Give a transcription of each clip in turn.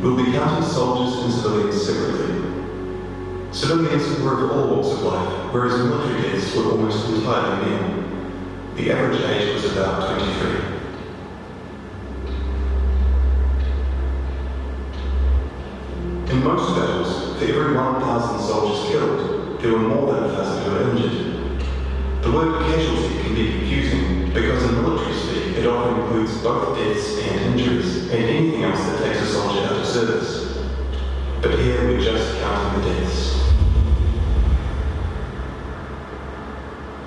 We'll be counting soldiers and civilians separately. Civilians were of all walks of life, whereas military deaths were almost entirely men. The average age was about 23. In most battles, for every 1,000 soldiers killed, there were more than 1,000 who were injured. The word casualty can be confusing because in military speak it often includes both deaths and injuries, and anything else that takes a soldier out of service. But here we're just counting the deaths.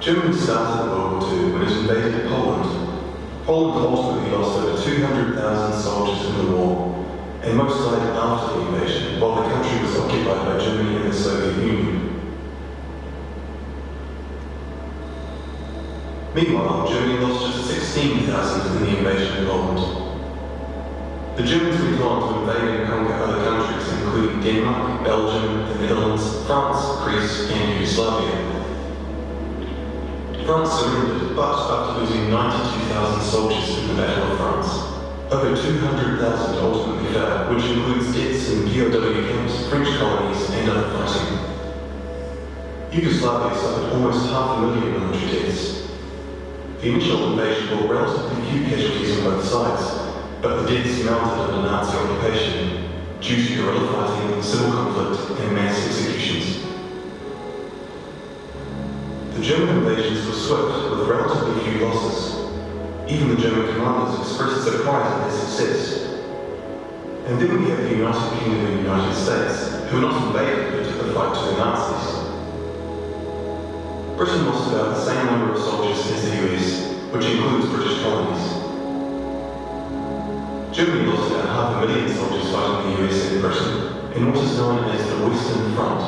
Germany started World War II when it invaded Poland. Poland ultimately lost over 200,000 soldiers in the war, and most died after the invasion, while the country was occupied by Germany and the Soviet Union. Meanwhile, Germany lost just 16,000 in the invasion of Poland. The Germans went on to invade and conquer other countries, including Denmark, Belgium, the Netherlands, France, Greece, and Yugoslavia. France surrendered, but after losing 92,000 soldiers in the Battle of France. Over 200,000 ultimately fell, which includes deaths in POW camps, French colonies, and other fighting. Yugoslavia suffered almost 500,000 military deaths. The initial invasion brought relatively few casualties on both sides, but the deaths mounted under Nazi occupation due to guerrilla fighting, civil conflict, and mass executions. The German invasions were swift, with relatively few losses. Even the German commanders expressed surprise at their success. And then we have the United Kingdom and the United States, who were not invaded but took the fight to the Nazis. Britain lost about the same number of soldiers as the US, which includes British colonies. Germany lost about 500,000 soldiers fighting the US and Britain in what is known as the Western Front,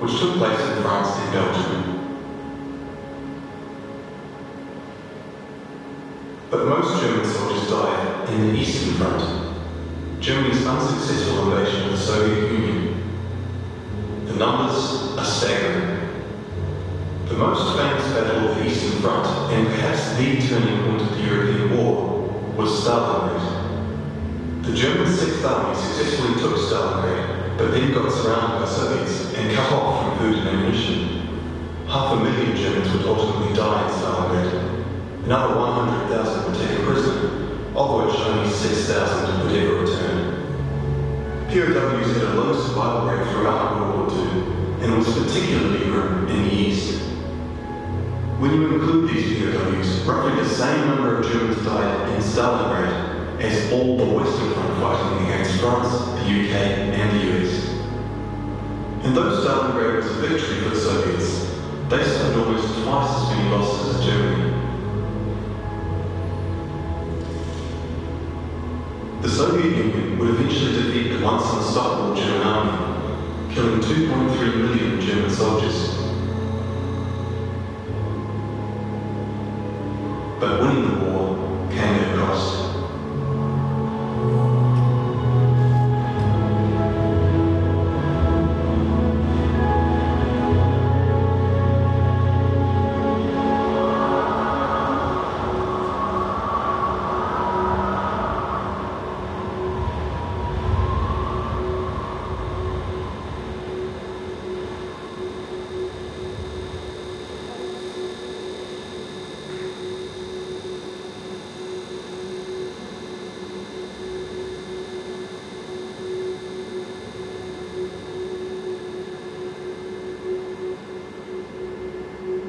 which took place in France and Belgium. But most German soldiers died in the Eastern Front, Germany's unsuccessful invasion of the Soviet Union. The numbers are staggering. The most famous battle of the Eastern Front, and perhaps the turning point of the European War, was Stalingrad. The German Sixth Army successfully took Stalingrad, but then got surrounded by Soviets and cut off from food and ammunition. 500,000 Germans would ultimately die in Stalingrad. Another 100,000 were taken prisoner, of which only 6,000 would ever return. POWs had a low survival rate throughout World War II, and was particularly grim in the East. When you include these POWs, roughly the same number of Germans died in Stalingrad as all the Western Front fighting against France, the UK, and the US. And though Stalingrad was a victory for the Soviets, they suffered almost twice as many losses as Germany. The Soviet Union would eventually defeat the once unstoppable German army, killing 2.3 million German soldiers. But winning the war came at a cost.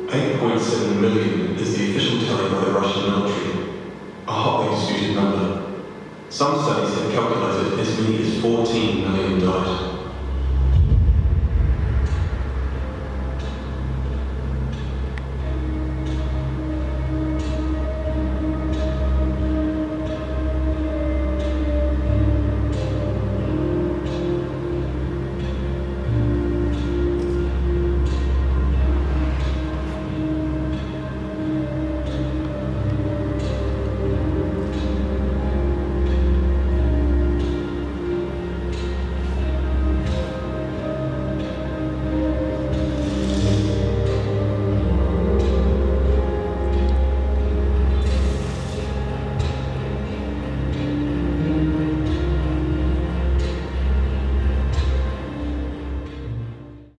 $8.7 million is the official tally by the Russian military, a hotly disputed number. Some studies have calculated as many as 14 million died.